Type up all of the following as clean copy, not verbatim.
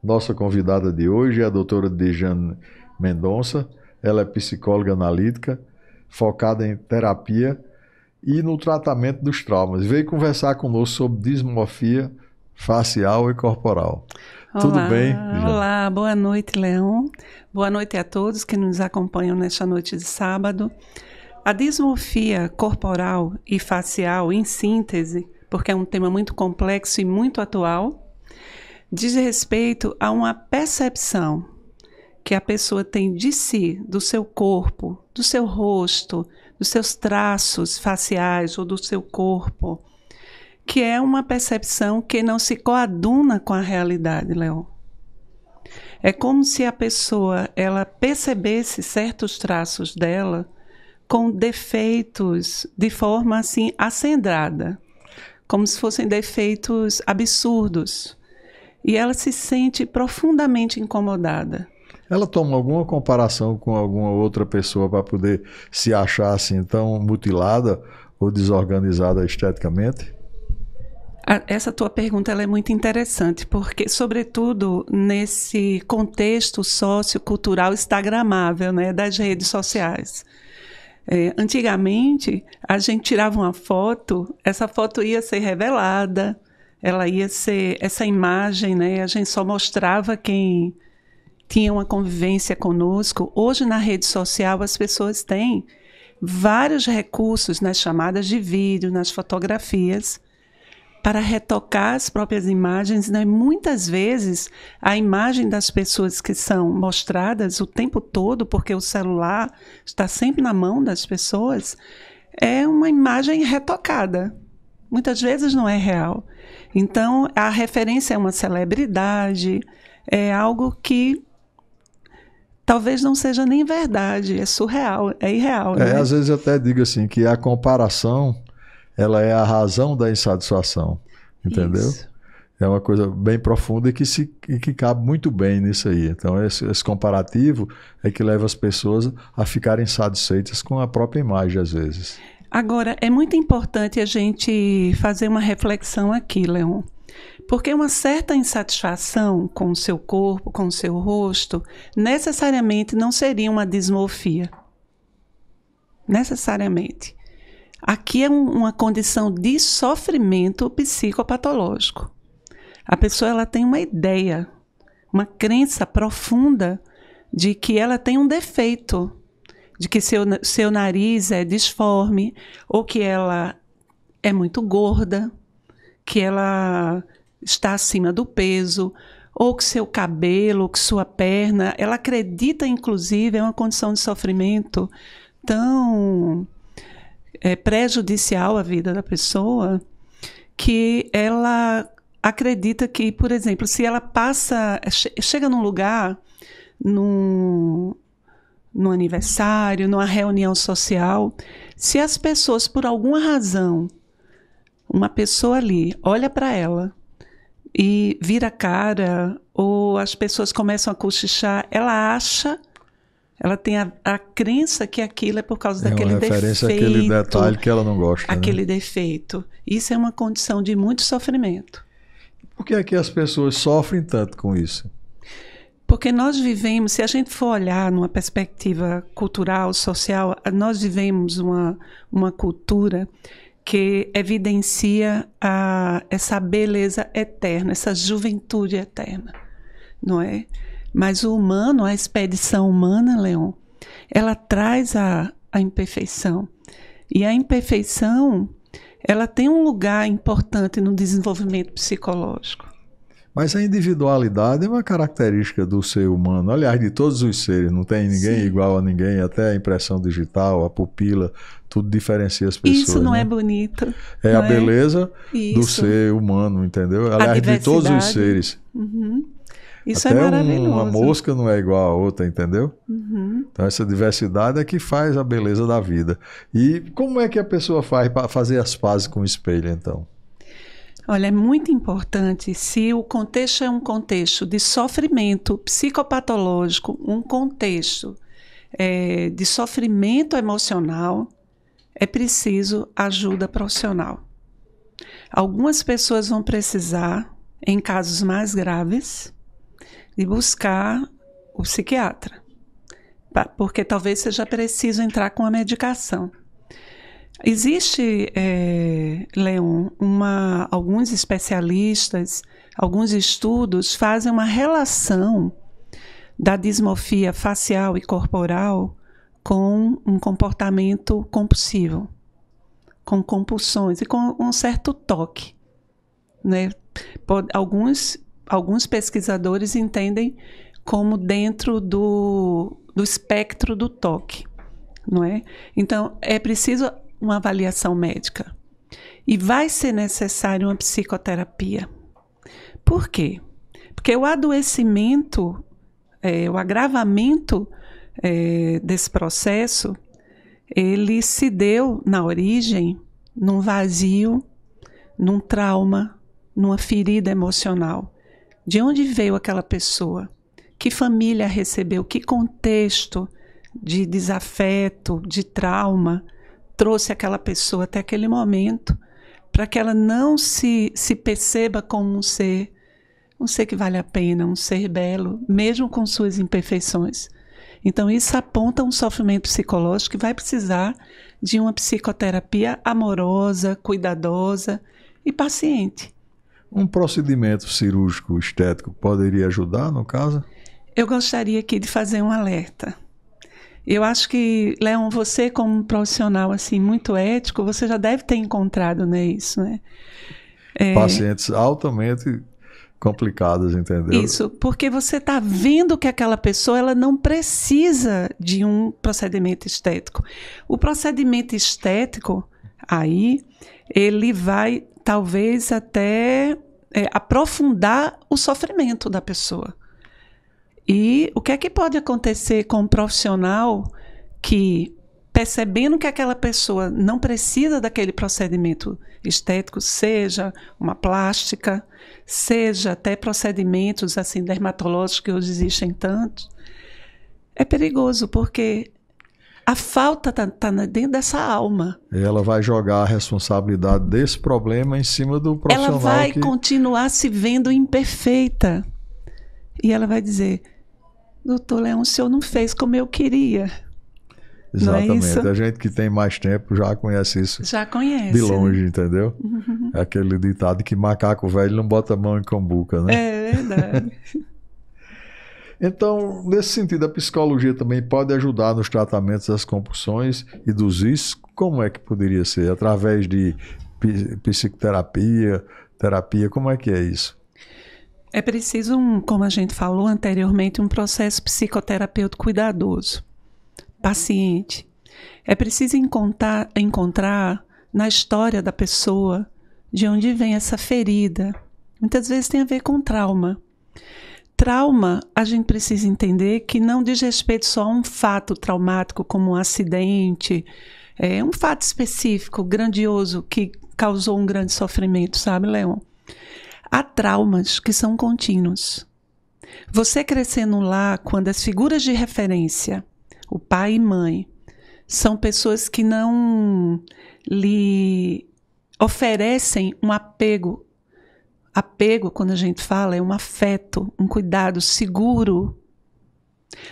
Nossa convidada de hoje é a doutora Dejane Mendonça. Ela é psicóloga analítica, focada em terapia e no tratamento dos traumas. Veio conversar conosco sobre dismorfia facial e corporal. Olá, tudo bem, Dejane? Olá, boa noite, Leão. Boa noite a todos que nos acompanham nesta noite de sábado. A dismorfia corporal e facial, em síntese, porque é um tema muito complexo e muito atual, diz respeito a uma percepção que a pessoa tem de si, do seu corpo, do seu rosto, dos seus traços faciais ou do seu corpo, que é uma percepção que não se coaduna com a realidade, Leon. É como se a pessoa ela percebesse certos traços dela com defeitos de forma assim acendrada, como se fossem defeitos absurdos. E ela se sente profundamente incomodada. Ela toma alguma comparação com alguma outra pessoa para poder se achar assim tão mutilada ou desorganizada esteticamente? Essa tua pergunta ela é muito interessante, porque, sobretudo, nesse contexto sociocultural instagramável, né, das redes sociais. Antigamente, a gente tirava uma foto, essa foto ia ser revelada, ela ia ser, essa imagem, né, a gente só mostrava quem tinha uma convivência conosco. Hoje, na rede social, as pessoas têm vários recursos nas chamadas de vídeo, nas fotografias, para retocar as próprias imagens, né? Muitas vezes a imagem das pessoas que são mostradas o tempo todo, porque o celular está sempre na mão das pessoas, é uma imagem retocada. Muitas vezes não é real. Então, a referência é uma celebridade, é algo que talvez não seja nem verdade, é surreal, é irreal. Né? Às vezes eu até digo assim, que a comparação ela é a razão da insatisfação, entendeu? Isso. É uma coisa bem profunda e que cabe muito bem nisso aí. Então esse comparativo é que leva as pessoas a ficarem satisfeitas com a própria imagem às vezes. Agora, é muito importante a gente fazer uma reflexão aqui, Leon, porque uma certa insatisfação com o seu corpo, com o seu rosto, necessariamente não seria uma dismorfia. Necessariamente. Aqui é uma condição de sofrimento psicopatológico. A pessoa ela tem uma ideia, uma crença profunda de que ela tem um defeito, de que seu nariz é disforme, ou que ela é muito gorda, que ela está acima do peso, ou que seu cabelo, que sua perna, ela acredita inclusive é uma condição de sofrimento tão prejudicial à vida da pessoa, que ela acredita que, por exemplo, se ela chega num lugar, num aniversário, numa reunião social, se as pessoas, por alguma razão, uma pessoa ali olha para ela e vira a cara, ou as pessoas começam a cochichar, ela tem a crença que aquilo é por causa daquele defeito. É uma referência àquele detalhe que ela não gosta. Aquele defeito. Isso é uma condição de muito sofrimento. Por que é que as pessoas sofrem tanto com isso? Porque nós vivemos, se a gente for olhar numa perspectiva cultural, social, nós vivemos uma cultura que evidencia essa beleza eterna, essa juventude eterna, não é? Mas o humano, a expedição humana, Leon, ela traz a imperfeição. E a imperfeição, ela tem um lugar importante no desenvolvimento psicológico. Mas a individualidade é uma característica do ser humano, aliás, de todos os seres. Não tem ninguém Sim. igual a ninguém, até a impressão digital, a pupila, tudo diferencia as pessoas. Isso não é bonito. É a beleza do ser humano, entendeu? Aliás, de todos os seres. Uhum. Isso até é maravilhoso. Uma mosca não é igual a outra, entendeu? Uhum. Então essa diversidade é que faz a beleza da vida. E como é que a pessoa faz para fazer as pazes com o espelho, então? Olha, é muito importante, se o contexto é um contexto de sofrimento psicopatológico, um contexto de sofrimento emocional, é preciso ajuda profissional. Algumas pessoas vão precisar, em casos mais graves, e buscar o psiquiatra, porque talvez seja preciso entrar com a medicação. Existe, Leon, alguns especialistas, alguns estudos fazem uma relação da dismorfia facial e corporal com um comportamento compulsivo, com compulsões e com um certo toque, né? Alguns pesquisadores entendem como dentro do espectro do toque, não é? Então, é preciso uma avaliação médica e vai ser necessário uma psicoterapia. Por quê? Porque o adoecimento, o agravamento desse processo, ele se deu na origem num vazio, num trauma, numa ferida emocional. De onde veio aquela pessoa? Que família recebeu? Que contexto de desafeto, de trauma trouxe aquela pessoa até aquele momento para que ela não se perceba como um ser que vale a pena, um ser belo, mesmo com suas imperfeições. Então isso aponta um sofrimento psicológico que vai precisar de uma psicoterapia amorosa, cuidadosa e paciente. Um procedimento cirúrgico estético poderia ajudar, no caso? Eu gostaria aqui de fazer um alerta. Eu acho que, Leon, você como um profissional assim, muito ético, você já deve ter encontrado, né, isso, né? Pacientes altamente complicadas, entendeu? Isso, porque você está vendo que aquela pessoa ela não precisa de um procedimento estético. O procedimento estético, aí, ele vai talvez até aprofundar o sofrimento da pessoa. E o que é que pode acontecer com um profissional que, percebendo que aquela pessoa não precisa daquele procedimento estético, seja uma plástica, seja até procedimentos assim dermatológicos que hoje existem tantos, é perigoso porque a falta está dentro dessa alma. Ela vai jogar a responsabilidade desse problema em cima do profissional. Ela vai continuar se vendo imperfeita. E ela vai dizer, doutor Leão, o senhor não fez como eu queria. Exatamente. Não é isso? A gente que tem mais tempo já conhece isso. Já conhece. De longe, entendeu? Uhum. É aquele ditado que macaco velho não bota a mão em cambuca, né? É verdade. Então, nesse sentido, a psicologia também pode ajudar nos tratamentos das compulsões e dos vícios. Como é que poderia ser? Através de psicoterapia, terapia, como é que é isso? É preciso, como a gente falou anteriormente, um processo psicoterapêutico cuidadoso, paciente. É preciso encontrar na história da pessoa de onde vem essa ferida. Muitas vezes tem a ver com trauma. Trauma, a gente precisa entender que não diz respeito só a um fato traumático, como um acidente, um fato específico, grandioso, que causou um grande sofrimento, sabe, Leon? Há traumas que são contínuos. Você crescendo lá, quando as figuras de referência, o pai e mãe, são pessoas que não lhe oferecem um apego. Apego, quando a gente fala, é um afeto, um cuidado seguro.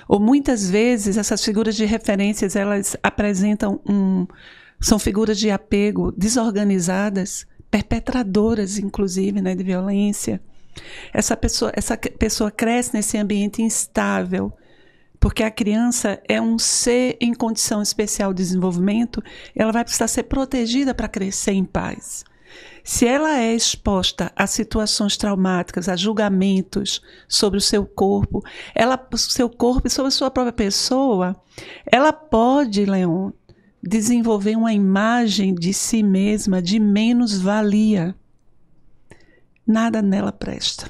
Ou muitas vezes essas figuras de referências, elas apresentam são figuras de apego desorganizadas, perpetradoras, inclusive, né, de violência. Essa pessoa cresce nesse ambiente instável, porque a criança é um ser em condição especial de desenvolvimento, ela vai precisar ser protegida para crescer em paz. Se ela é exposta a situações traumáticas, a julgamentos sobre o seu corpo, seu corpo e sobre a sua própria pessoa, ela pode, Leon, desenvolver uma imagem de si mesma de menos-valia. Nada nela presta.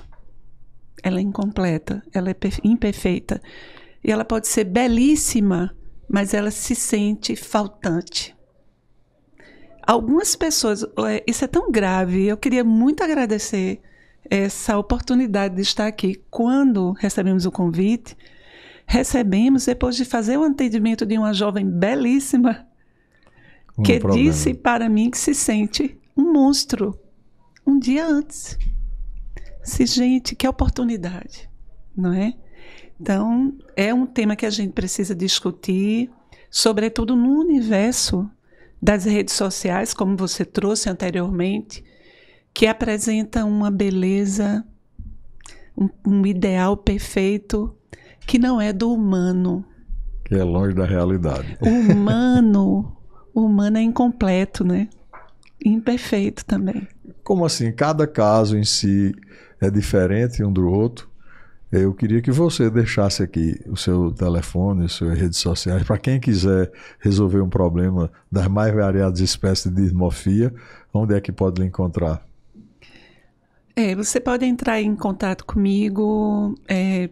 Ela é incompleta, ela é imperfeita. E ela pode ser belíssima, mas ela se sente faltante. Algumas pessoas, isso é tão grave, eu queria muito agradecer essa oportunidade de estar aqui. Quando recebemos o convite, recebemos depois de fazer o atendimento de uma jovem belíssima, que disse para mim que se sente um monstro um dia antes. Gente, que oportunidade. não é? Então, é um tema que a gente precisa discutir, sobretudo no universo das redes sociais, como você trouxe anteriormente, que apresenta uma beleza, um ideal perfeito que não é do humano. Que é longe da realidade. O humano é incompleto, né? Imperfeito também. Como assim? Cada caso em si é diferente um do outro. Eu queria que você deixasse aqui o seu telefone, as suas redes sociais, para quem quiser resolver um problema das mais variadas espécies de dismorfia, onde é que pode lhe encontrar? Você pode entrar em contato comigo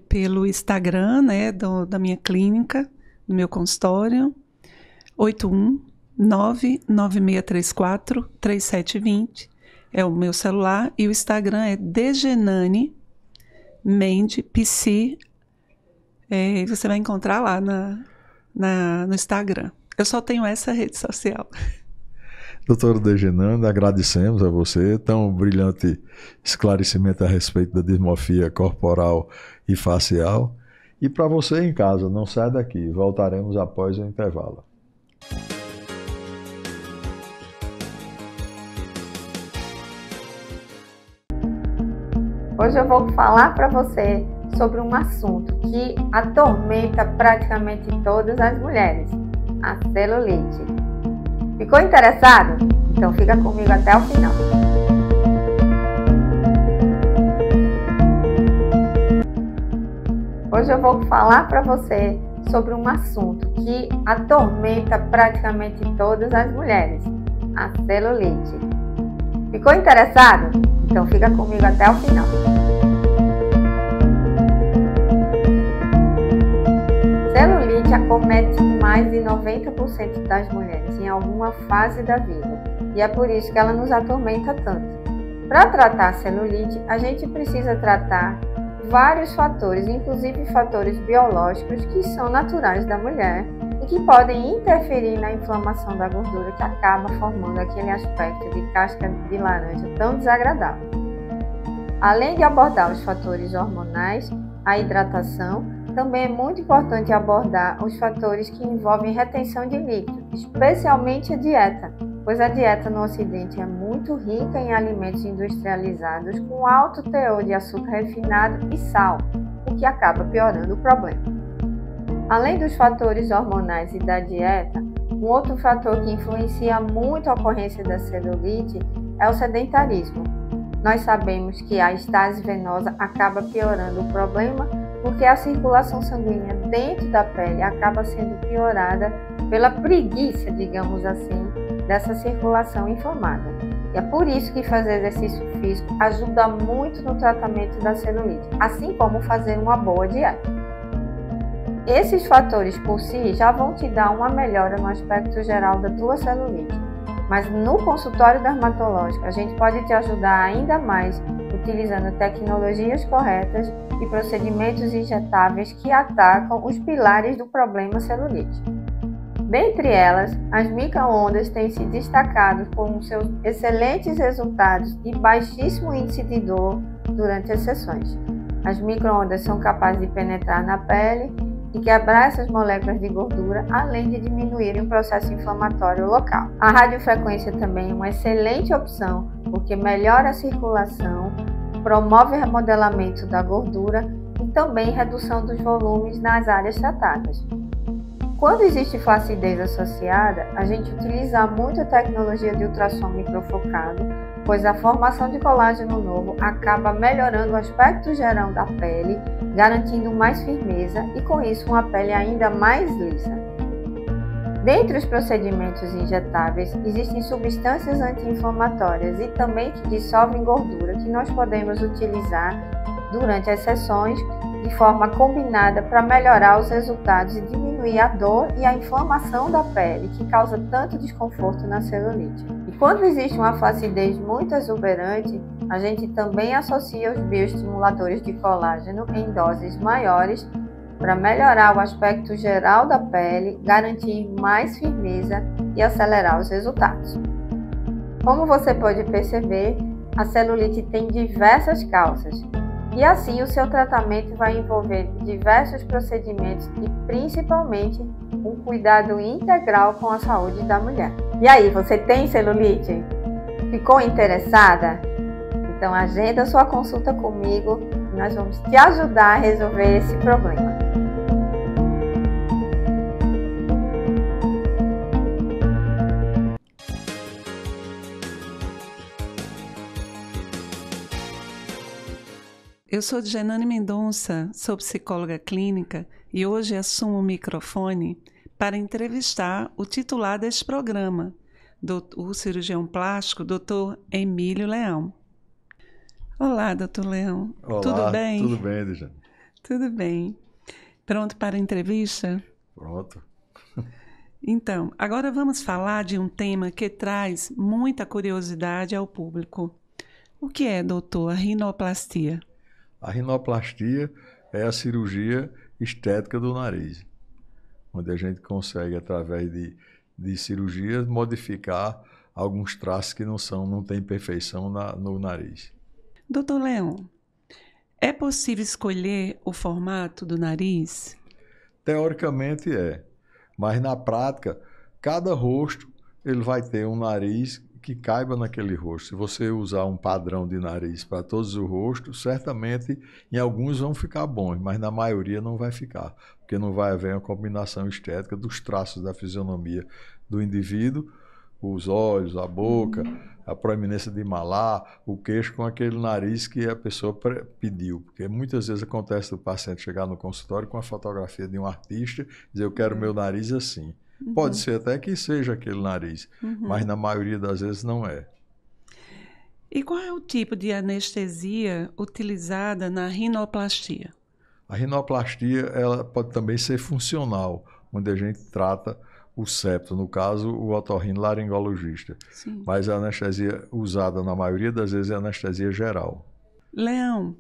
pelo Instagram, né, da minha clínica, do meu consultório, 819-9634-3720. É o meu celular, e o Instagram é Degenane Mende Psi. Você vai encontrar lá no Instagram. Eu só tenho essa rede social. Doutora Degenane, agradecemos a você, tão brilhante esclarecimento a respeito da dismorfia corporal e facial. E para você em casa, não sai daqui, voltaremos após o intervalo. Hoje eu vou falar para você sobre um assunto que atormenta praticamente todas as mulheres, a celulite. Ficou interessado? Então fica comigo até o final. Hoje eu vou falar para você sobre um assunto que atormenta praticamente todas as mulheres, a celulite. Ficou interessado? Então fica comigo até o final. Celulite acomete mais de 90% das mulheres em alguma fase da vida, e é por isso que ela nos atormenta tanto. Para tratar a celulite, a gente precisa tratar vários fatores, inclusive fatores biológicos que são naturais da mulher e que podem interferir na inflamação da gordura, que acaba formando aquele aspecto de casca de laranja tão desagradável. Além de abordar os fatores hormonais, a hidratação, também é muito importante abordar os fatores que envolvem retenção de líquido, especialmente a dieta, pois a dieta no Ocidente é muito rica em alimentos industrializados com alto teor de açúcar refinado e sal, o que acaba piorando o problema. Além dos fatores hormonais e da dieta, um outro fator que influencia muito a ocorrência da celulite é o sedentarismo. Nós sabemos que a estase venosa acaba piorando o problema porque a circulação sanguínea dentro da pele acaba sendo piorada pela preguiça, digamos assim, dessa circulação inflamada. E é por isso que fazer exercício físico ajuda muito no tratamento da celulite, assim como fazer uma boa dieta. Esses fatores por si já vão te dar uma melhora no aspecto geral da tua celulite, mas no consultório dermatológico a gente pode te ajudar ainda mais utilizando tecnologias corretas e procedimentos injetáveis que atacam os pilares do problema celulite. Dentre elas, as micro-ondas têm se destacado com seus excelentes resultados e baixíssimo índice de dor durante as sessões. As micro-ondas são capazes de penetrar na pele e quebrar essas moléculas de gordura, além de diminuir o processo inflamatório local. A radiofrequência também é uma excelente opção, porque melhora a circulação, promove o remodelamento da gordura e também redução dos volumes nas áreas tratadas. Quando existe flacidez associada, a gente utiliza muito a tecnologia de ultrassom microfocado, pois a formação de colágeno novo acaba melhorando o aspecto geral da pele, garantindo mais firmeza e com isso uma pele ainda mais lisa. Dentre os procedimentos injetáveis, existem substâncias anti-inflamatórias e também que dissolvem gordura que nós podemos utilizar durante as sessões de forma combinada para melhorar os resultados e diminuir a dor e a inflamação da pele que causa tanto desconforto na celulite. E quando existe uma flacidez muito exuberante, a gente também associa os bioestimuladores de colágeno em doses maiores para melhorar o aspecto geral da pele, garantir mais firmeza e acelerar os resultados. Como você pode perceber, a celulite tem diversas causas E assim o seu tratamento vai envolver diversos procedimentos e principalmente um cuidado integral com a saúde da mulher. E aí, você tem celulite? Ficou interessada? Então agenda sua consulta comigo, nós vamos te ajudar a resolver esse problema. Eu sou Genane Mendonça, sou psicóloga clínica e hoje assumo o microfone para entrevistar o titular deste programa, o cirurgião plástico, Dr. Emílio Leão. Olá, Dr. Leão. Olá, tudo bem? Tudo bem, Edjane? Tudo bem. Pronto para a entrevista? Pronto. Então, agora vamos falar de um tema que traz muita curiosidade ao público. O que é, doutor, a rinoplastia? A rinoplastia é a cirurgia estética do nariz, onde a gente consegue, através de cirurgias, modificar alguns traços que não têm perfeição no nariz. Doutor Leão, é possível escolher o formato do nariz? Teoricamente é, mas na prática, cada rosto ele vai ter um nariz que caiba naquele rosto. Se você usar um padrão de nariz para todos os rostos, certamente em alguns vão ficar bons, mas na maioria não vai ficar, porque não vai haver uma combinação estética dos traços da fisionomia do indivíduo, os olhos, a boca, a proeminência de malar, o queixo com aquele nariz que a pessoa pediu. Porque muitas vezes acontece do paciente chegar no consultório com a fotografia de um artista e dizer, eu quero meu nariz assim. Pode ser até que seja aquele nariz, mas na maioria das vezes não é. E qual é o tipo de anestesia utilizada na rinoplastia? A rinoplastia ela pode também ser funcional, onde a gente trata o septo, no caso o otorrinolaringologista. Sim. Mas a anestesia usada na maioria das vezes é a anestesia geral. Leão,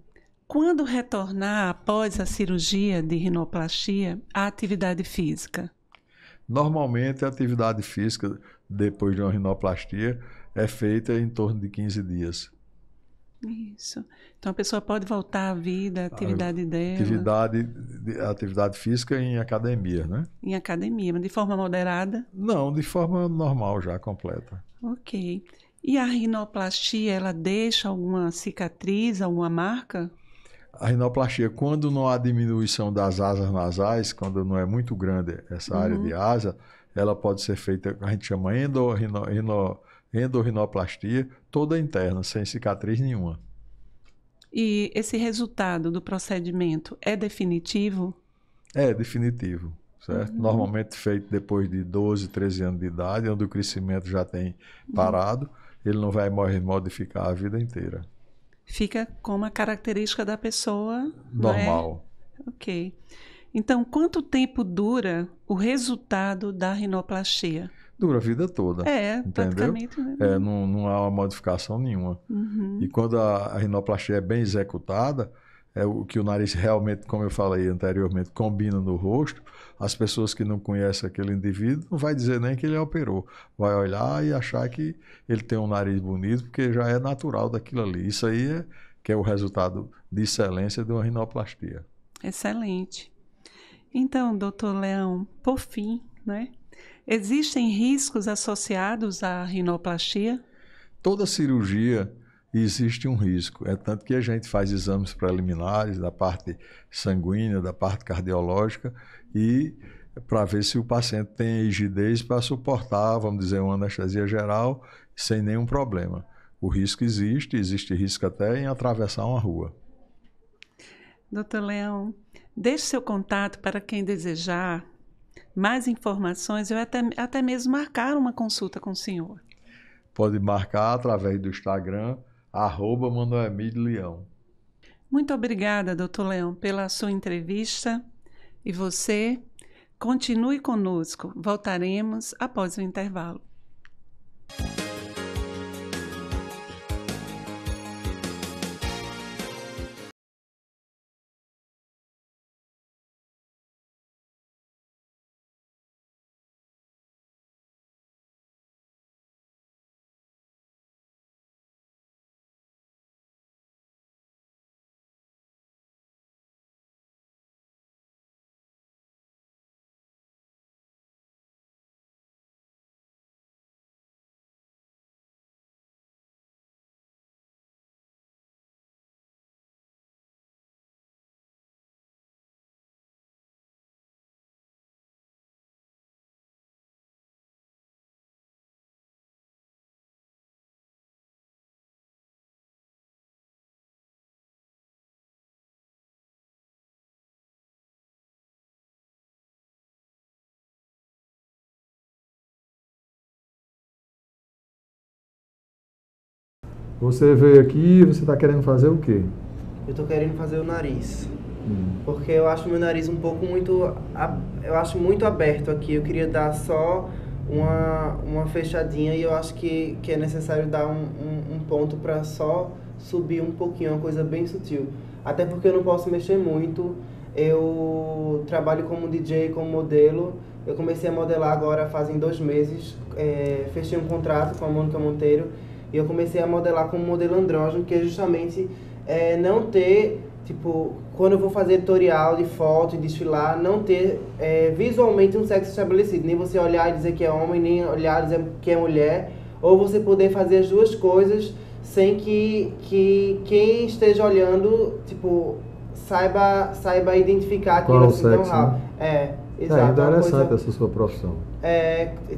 quando retornar após a cirurgia de rinoplastia à atividade física? Normalmente, a atividade física, depois de uma rinoplastia, é feita em torno de 15 dias. Isso. Então, a pessoa pode voltar à vida, à atividade dela. Atividade física em academia, né? Em academia, mas de forma moderada? Não, de forma normal já, completa. Ok. E a rinoplastia, ela deixa alguma cicatriz, alguma marca? A rinoplastia, quando não há diminuição das asas nasais, quando não é muito grande essa área de asa, ela pode ser feita, a gente chama endorrinoplastia, toda interna, sem cicatriz nenhuma. E esse resultado do procedimento é definitivo? É definitivo, certo? Normalmente feito depois de 12, 13 anos de idade, onde o crescimento já tem parado, ele não vai modificar a vida inteira. Fica como a característica da pessoa normal. Não é? Ok. Então, quanto tempo dura o resultado da rinoplastia? Dura a vida toda. Entendeu? Praticamente. Né? Não há uma modificação nenhuma. E quando a rinoplastia é bem executada, é o que o nariz realmente, como eu falei anteriormente, combina no rosto, as pessoas que não conhecem aquele indivíduo não vai dizer nem que ele operou. Vai olhar e achar que ele tem um nariz bonito, porque já é natural daquilo ali. Isso aí que é o resultado de excelência de uma rinoplastia. Excelente. Então, doutor Leão, por fim, né? Existem riscos associados à rinoplastia? Toda cirurgia existe um risco. É tanto que a gente faz exames preliminares da parte sanguínea, da parte cardiológica, e para ver se o paciente tem rigidez para suportar, vamos dizer, uma anestesia geral sem nenhum problema. O risco existe risco até em atravessar uma rua. Doutor Leão, deixe seu contato para quem desejar mais informações, ou até mesmo marcar uma consulta com o senhor. Pode marcar através do Instagram, @ManuelEmílio. Muito obrigada, doutor Leão, pela sua entrevista. E você, continue conosco. Voltaremos após o intervalo. Você veio aqui e você está querendo fazer o quê? Eu tô querendo fazer o nariz. Porque eu acho meu nariz um pouco muito... Eu acho muito aberto aqui. Eu queria dar só uma fechadinha e eu acho que é necessário dar um ponto para só subir um pouquinho, uma coisa bem sutil. Até porque eu não posso mexer muito. Eu trabalho como DJ, como modelo. Eu comecei a modelar agora fazem 2 meses. Fechei um contrato com a Mônica Monteiro e eu comecei a modelar como modelo andrógeno, que é justamente não ter... Tipo, quando eu vou fazer editorial de foto e desfilar, não ter visualmente um sexo estabelecido. Nem você olhar e dizer que é homem, nem olhar e dizer que é mulher. Ou você poder fazer as duas coisas sem que quem esteja olhando, tipo, saiba identificar aquilo assim tão rápido. Exato. É interessante essa sua profissão.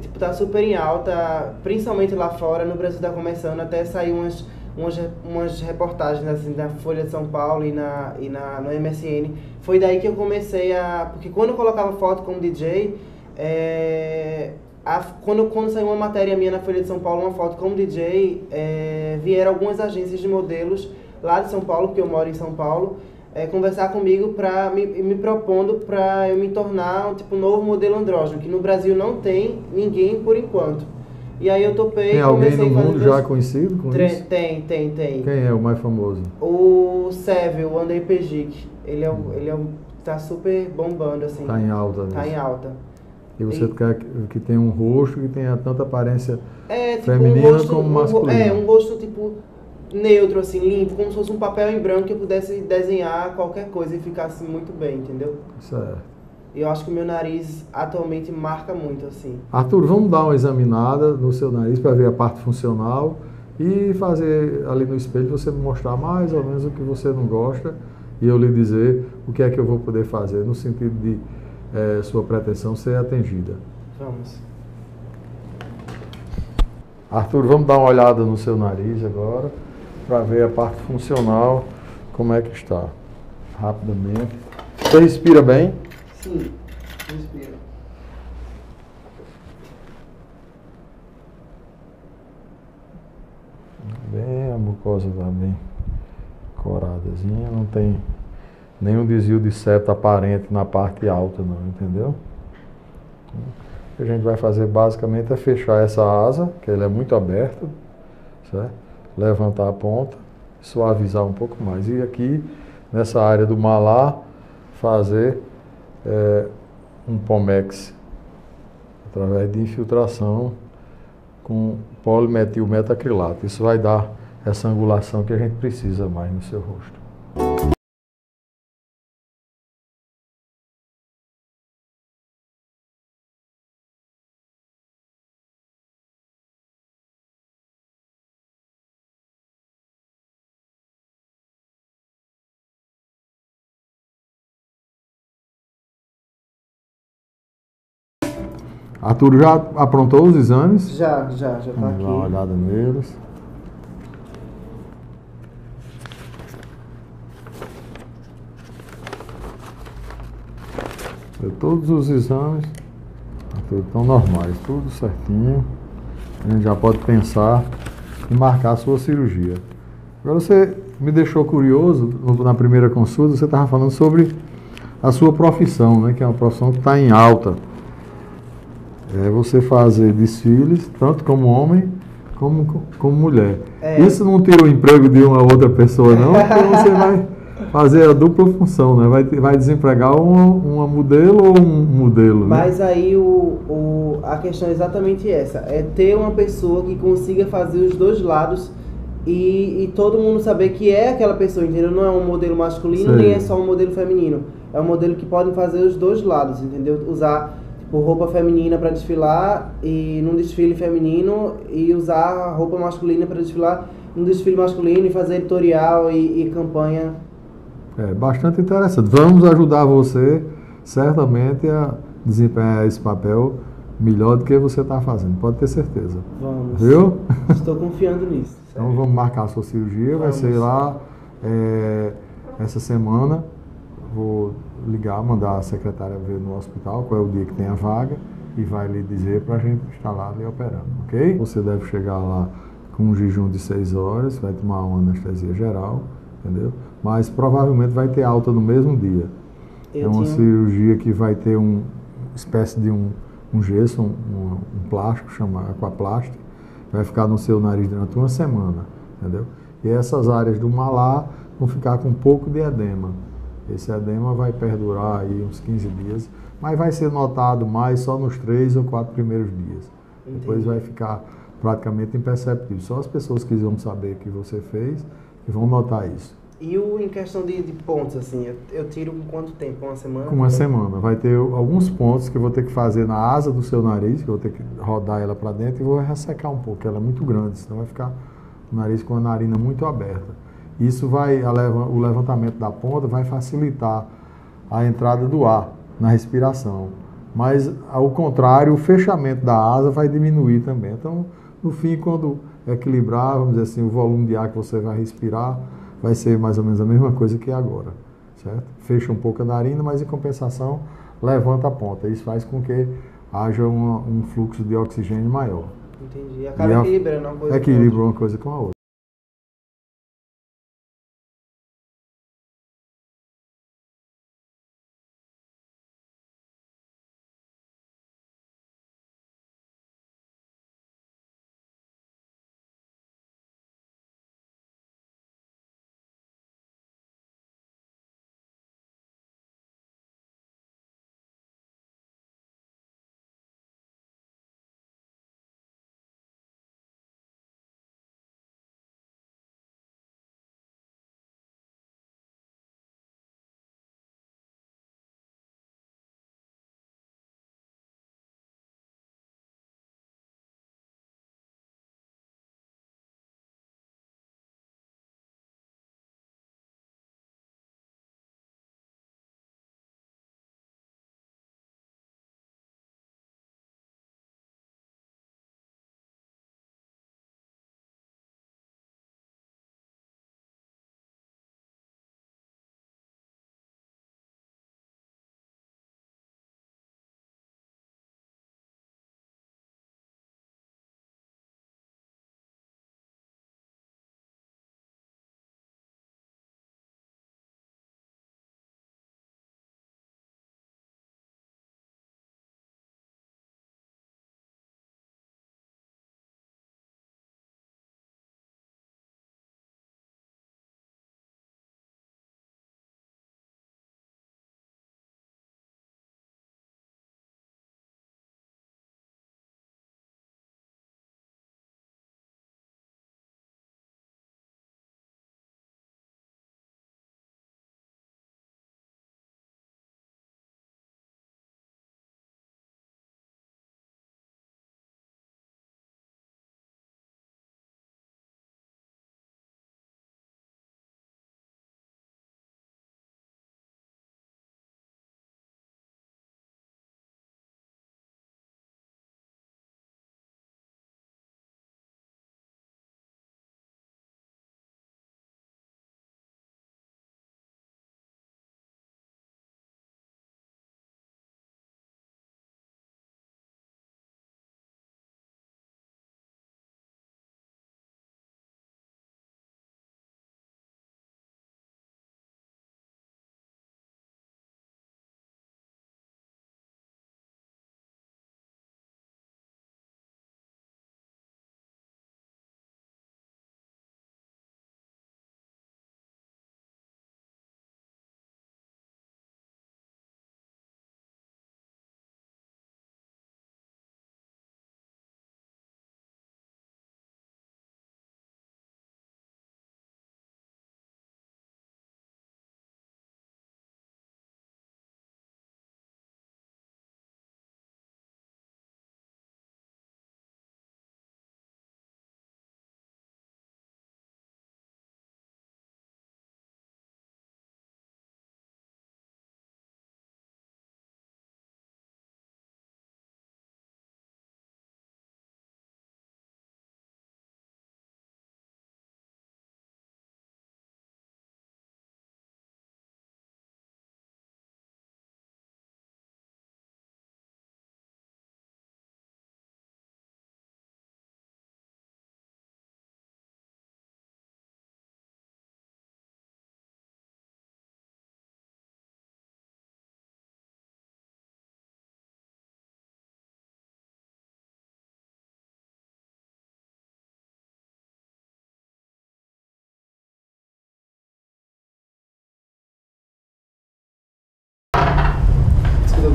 Tipo, tá super em alta, principalmente lá fora. No Brasil tá começando, até sair umas reportagens assim, na Folha de São Paulo e no MSN. Foi daí que eu comecei porque quando eu colocava foto como DJ, quando saiu uma matéria minha na Folha de São Paulo, uma foto como DJ, vieram algumas agências de modelos lá de São Paulo, porque eu moro em São Paulo, conversar comigo me propondo para eu me tornar um novo modelo andrógeno, que no Brasil não tem ninguém por enquanto. E aí eu topei. Tem alguém no mundo já conhecido com isso? Tem. Quem é o mais famoso? O Seville, o Andrei Pejic. Ele tá super bombando, assim. Tá em alta. Tá em alta. E você quer que tenha um rosto que tenha tanta aparência tipo feminina como masculina? Um rosto, tipo, neutro, assim, limpo, como se fosse um papel em branco que eu pudesse desenhar qualquer coisa e ficasse muito bem, entendeu? Certo. Eu acho que o meu nariz atualmente marca muito, assim. Arthur, vamos dar uma examinada no seu nariz para ver a parte funcional e fazer ali no espelho você me mostrar mais ou menos o que você não gosta e eu lhe dizer o que é que eu vou poder fazer no sentido de sua pretensão ser atendida. Vamos. Arthur, vamos dar uma olhada no seu nariz agora para ver a parte funcional, como é que está. Rapidamente. Você respira bem? Sim, respira. Bem, a mucosa está bem coradazinha, não tem nenhum desvio de septo aparente na parte alta não, entendeu? O que a gente vai fazer basicamente é fechar essa asa, que ela é muito aberta, certo? Levantar a ponta, suavizar um pouco mais. E aqui, nessa área do malar, fazer um Pomex através de infiltração com polimetilmetacrilato. Isso vai dar essa angulação que a gente precisa mais no seu rosto. Arthur já aprontou os exames? Já tá aqui. Vamos dar uma olhada neles. Todos os exames, Arthur, estão normais, tudo certinho. A gente já pode pensar em marcar a sua cirurgia. Agora você me deixou curioso, na primeira consulta, você estava falando sobre a sua profissão, né, que é uma profissão que está em alta. Você fazer desfiles, tanto como homem, como mulher. Isso não tira o emprego de uma outra pessoa, não, porque você vai fazer a dupla função, né? Vai desempregar uma modelo ou um modelo, né? Mas aí a questão é exatamente essa, é ter uma pessoa que consiga fazer os dois lados e todo mundo saber que é aquela pessoa, entendeu? Não é um modelo masculino, nem é só um modelo feminino. É um modelo que pode fazer os dois lados, entendeu? Usar roupa feminina para desfilar e num desfile feminino e usar a roupa masculina para desfilar num desfile masculino e fazer editorial e campanha. Bastante interessante. Vamos ajudar você certamente a desempenhar esse papel melhor do que você está fazendo, pode ter certeza. Vamos. Viu? Estou confiando nisso. Então vamos marcar a sua cirurgia, vai ser lá essa semana. Vou ligar, mandar a secretária ver no hospital qual é o dia que tem a vaga e vai lhe dizer para a gente estar lá lhe operando, ok? Você deve chegar lá com com um jejum de 6 horas, vai tomar uma anestesia geral, entendeu? Mas provavelmente vai ter alta no mesmo dia. É uma cirurgia que vai ter uma espécie de um gesso, um plástico, chama aquaplastia, vai ficar no seu nariz durante uma semana, entendeu? E essas áreas do malar vão ficar com um pouco de edema. Esse edema vai perdurar aí uns 15 dias, mas vai ser notado mais só nos 3 ou 4 primeiros dias. Entendi. Depois vai ficar praticamente imperceptível. Só as pessoas que vão saber que você fez que vão notar isso. E em questão de pontos, assim, eu tiro com quanto tempo? Uma semana? Com uma semana. Vai ter alguns pontos que eu vou ter que fazer na asa do seu nariz, que eu vou ter que rodar ela para dentro e vou ressecar um pouco, ela é muito grande, senão vai ficar o nariz com a narina muito aberta. Isso vai, o levantamento da ponta vai facilitar a entrada do ar na respiração. Mas, ao contrário, o fechamento da asa vai diminuir também. Então, no fim, quando equilibrar, vamos dizer assim, o volume de ar que você vai respirar, vai ser mais ou menos a mesma coisa que agora, certo? Fecha um pouco a narina, mas em compensação levanta a ponta. Isso faz com que haja um fluxo de oxigênio maior. Entendi. Acaba equilibrando uma coisa equilibra uma coisa com a outra.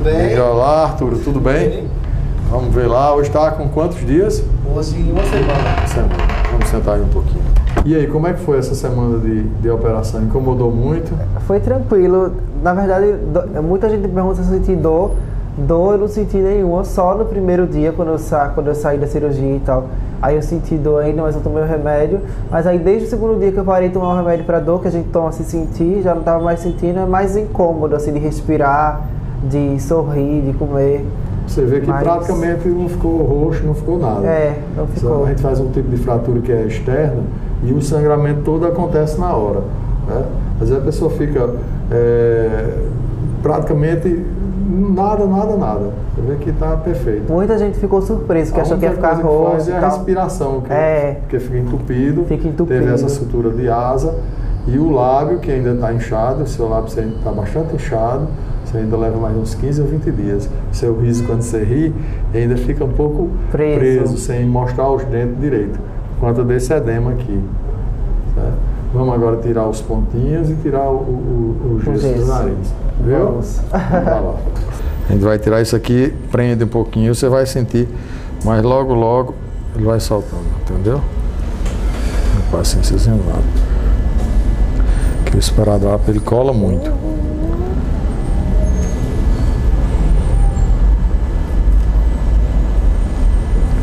bem? Olá, Arthur, tudo bem? Vamos ver lá, hoje está com quantos dias? Hoje, uma semana. Vamos sentar aí um pouquinho. E aí, como é que foi essa semana de operação? Incomodou muito? Foi tranquilo. Na verdade, muita gente me pergunta se eu senti dor. Dor eu não senti nenhuma, só no primeiro dia, quando eu saí da cirurgia e tal. Aí eu senti dor ainda, mas eu tomei o remédio. Mas aí desde o segundo dia que eu parei de tomar o remédio para dor, que a gente toma se sentir, já não estava mais sentindo, é mais incômodo, assim, de respirar, de sorrir, de comer. Você vê que praticamente não ficou roxo, não ficou nada. Não ficou. A gente faz um tipo de fratura que é externa e o sangramento todo acontece na hora, né? Às vezes a pessoa fica praticamente nada. Você vê que está perfeito. Muita gente ficou surpresa, que achou que ia ficar roxo. Faz é a respiração, porque fica entupido. Teve essa sutura de asa e o lábio que ainda está inchado, o seu lábio ainda está bastante inchado. Você ainda leva mais uns 15 ou 20 dias. O seu riso, quando você ri, ainda fica um pouco preso sem mostrar os dentes direito. Por conta desse edema aqui. Certo? Vamos agora tirar os pontinhos e tirar o gesso do nariz. Viu? Vamos. Vamos lá. A gente vai tirar isso aqui, prende um pouquinho, você vai sentir, mas logo ele vai soltando, entendeu? Paciênciazinha lá. Que o esparadrapo ele cola muito.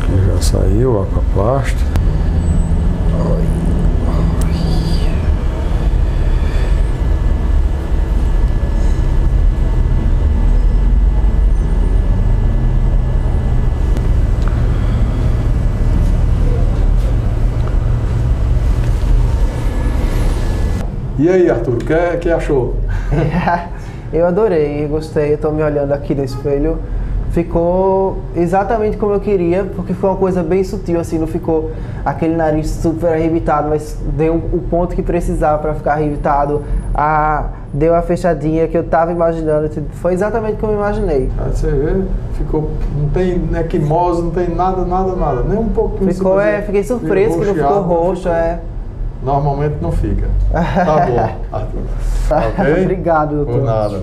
Aqui já saiu o aquaplast. E aí, Arthur, o que achou? Eu adorei, gostei. Eu tô me olhando aqui no espelho. Ficou exatamente como eu queria, porque foi uma coisa bem sutil, assim, não ficou aquele nariz super arrebitado, mas deu o ponto que precisava para ficar arrebitado. Deu a fechadinha que eu tava imaginando. Foi exatamente como eu imaginei. Você vê, ficou, não tem equimose, não tem nada, nem um pouquinho. Ficou, fiquei surpreso que não ficou roxo, Normalmente não fica. Tá bom, Arthur. Ok? Obrigado, doutor. Por nada.